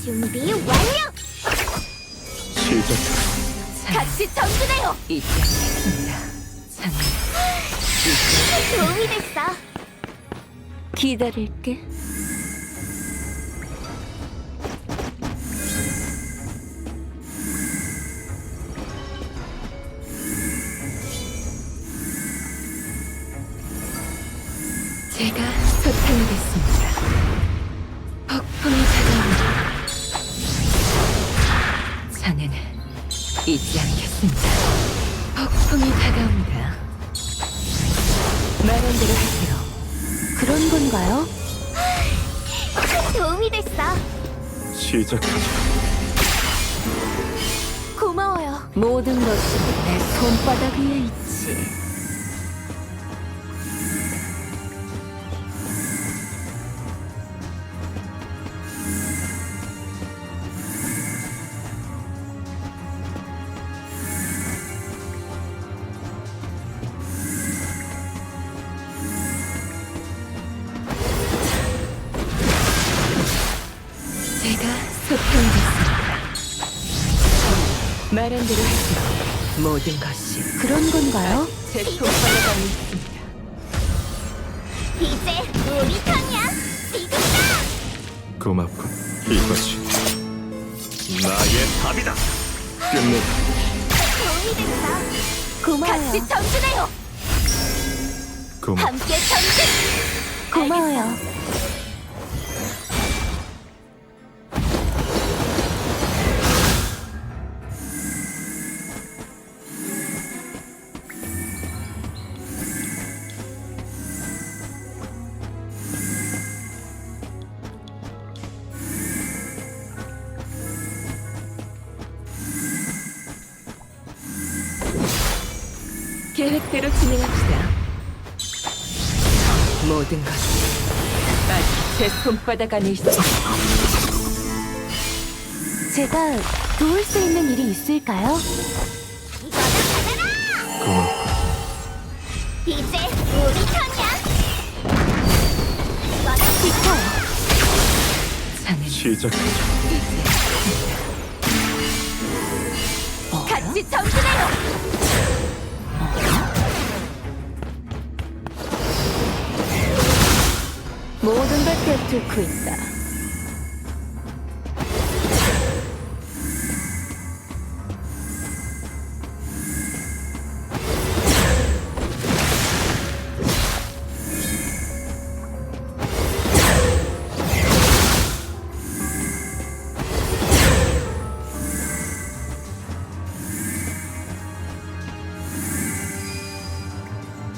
준비 완료! 시작. 같이 전진해요! 잊지 않겠습니다. 장님, 도움이 됐어! 기다릴게. 제가 소탕이 됐습니다. 폭풍이 다가옵니다. 자네는 잊지 않겠습니다. 폭풍이 다가옵니다. 말한 대로 하세요. 그런 건가요? 큰 도움이 됐어! 시작하자. 고마워요! 모든 것이 내 손바닥 위에 있지. 제가 소탕이 됐습니다. 말한 대로 하세요. 모든 것이 그런 건가요? 제 손바닥 안에 있습니다. 이제 우리 턴이야! 지금다! 고맙군. 이것이 나의 답이다. 끝내. 도움이 됐어! 고마워요. 같이 전진해요! 고맙. 함께 전진! 고마워요. 계획대로 진행합시다. 모든 것이 아직 제 손바닥 안에 있습니다. 제가 도울 수 있는 일이 있을까요? 고맙군. 이제 우리 턴이야! 이거는 비켜요! 자는 시작하자. 같이 전진해요! 모든 걸 꿰뚫고 있다.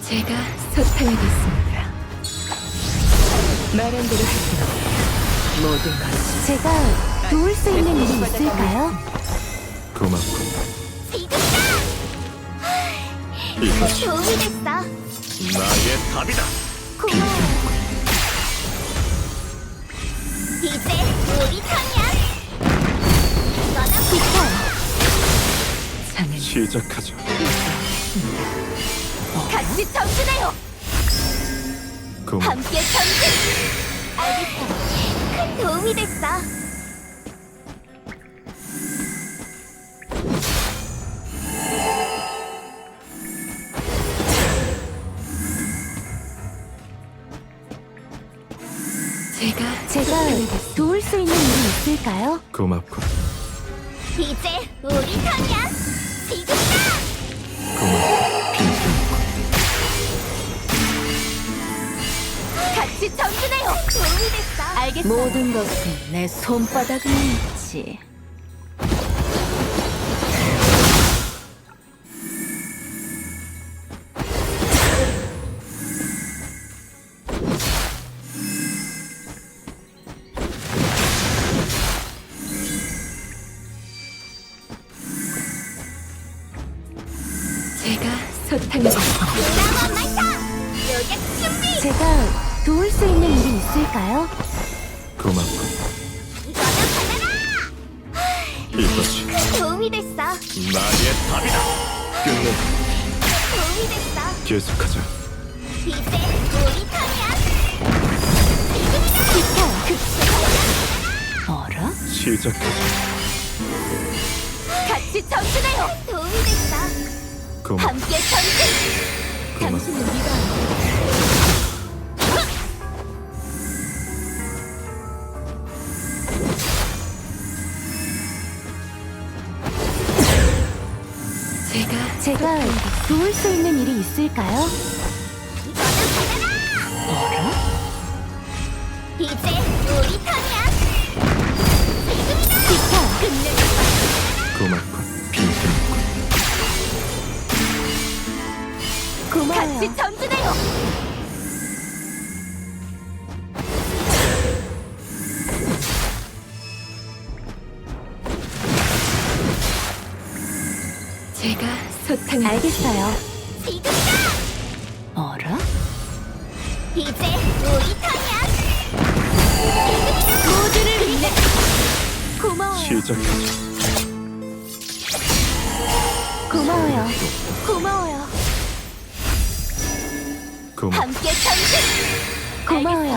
제가 소탕이 됐습니다. 말한 대로 하세요. 모든 것이 제가 도울 수 있는 일이 있을까요? 고맙군. 지금다! 이것이 도움이 됐어! 나의 답이다. 고마워! 이제 우리 턴이야! 이거는 비켜요! 자는 시작하자. 같이 전진해요! 고맙. 함께 전진! 알겠어요. 큰 도움이 됐어. 제가 도울 수 있는 일이 있을까요? 고맙군. 이제 우리 턴이야! 지금다! 고맙군. 빈틈. 같이 전진해요! 도움이 됐어! 알겠어요. 모든 것은 내 손바닥 위에 있지. 제가 소탕이 됐습니다. 나만 말타! 요격 준비! 제가 도울 수 있는 일이 있을까요? 고맙군. 이거는 받아라! 이것이 큰 도움이 됐어. 나의 답이다. 끝내. 도움이 됐어. 계속하자. 이제 우리 턴이야. 지금이다. 비켜. 어라? 시작하자. 같이 전진해요. 도움이 됐어. 고맙고 함께 전진. 당신을 믿어요. 제가 도울 수 있는 일이 있을까요? 어라? 이제 우리 턴이야. 지금이다. 끝내. 고맙고 빈틈없고 고마워요. 같이 전진해요. 제가 소탕을 알겠어요. 지금이다. 어라? 이제 우리 턴이야. 지금이다. 모두를 위해. 고마워요. 시작하자. 고마워요. 고마워요. 고맙고 함께 전진. 고마워요.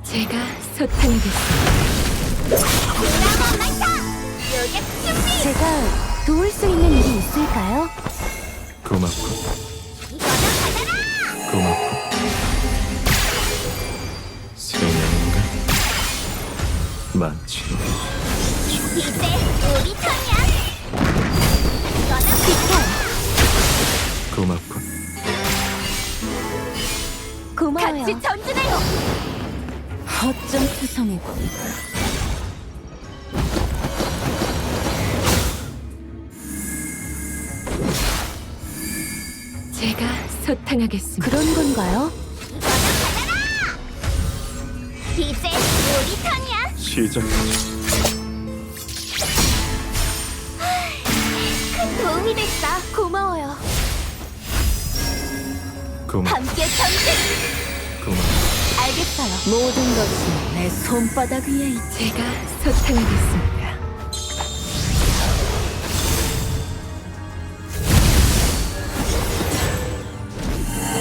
제가 소탕하겠습니다. 제가 도울 수 있는 일이 있을까요? 고맙고 고맙고 세 명인가? 많지. 이제 우리 턴이야. 비켜. 고맙고 고마워요. 같이 전진해요. 허점 투성이군. 제가 소탕하겠습니다. 그런 건가요? 이제 우리 턴이야. 시작하자. 큰 도움이 됐어. 고마워요. 고맙고 함께 전진. 고맙고 알겠어요. 모든 것이 내 손바닥 위에 있. 제가 소탕하겠습니다.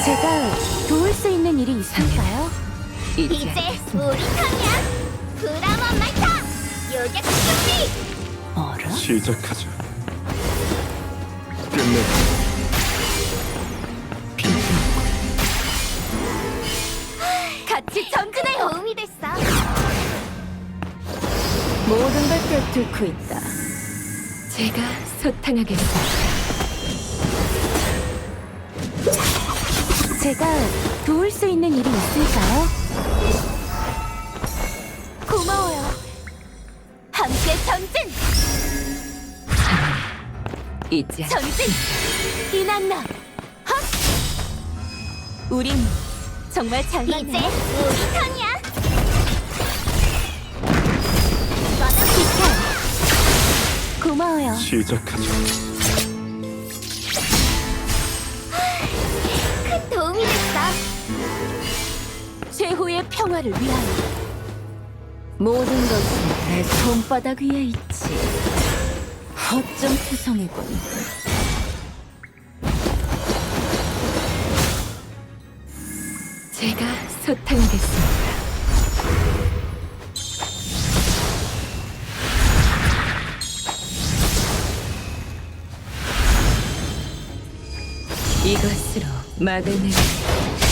제가 도울 수 있는 일이 있을까요? 이제 우리 턴이야. 브라마 말타. 요격 준비. 어라? 시작하자. 끝내. 빈틈없고 같이 전진해요. 도움이 됐어. 모든 걸 꿰뚫고 있다. 제가 소탕하겠습니다. 제가 도울 수 있는 일이 있을까요? 고마워요. 함께 전진! 이제 전진! 이난나! 헛! 우린 정말 잘 맞네. 이제 우리 턴이야. 비켜! 고마워요. 시작하자. 큰 도움이 됐어. 최후의 평화를 위하여. 모든 것이 내 손바닥 위에 있지. 허점 투성이군. 제가 소탕하겠습니다. 이것으로 막을 내립니다.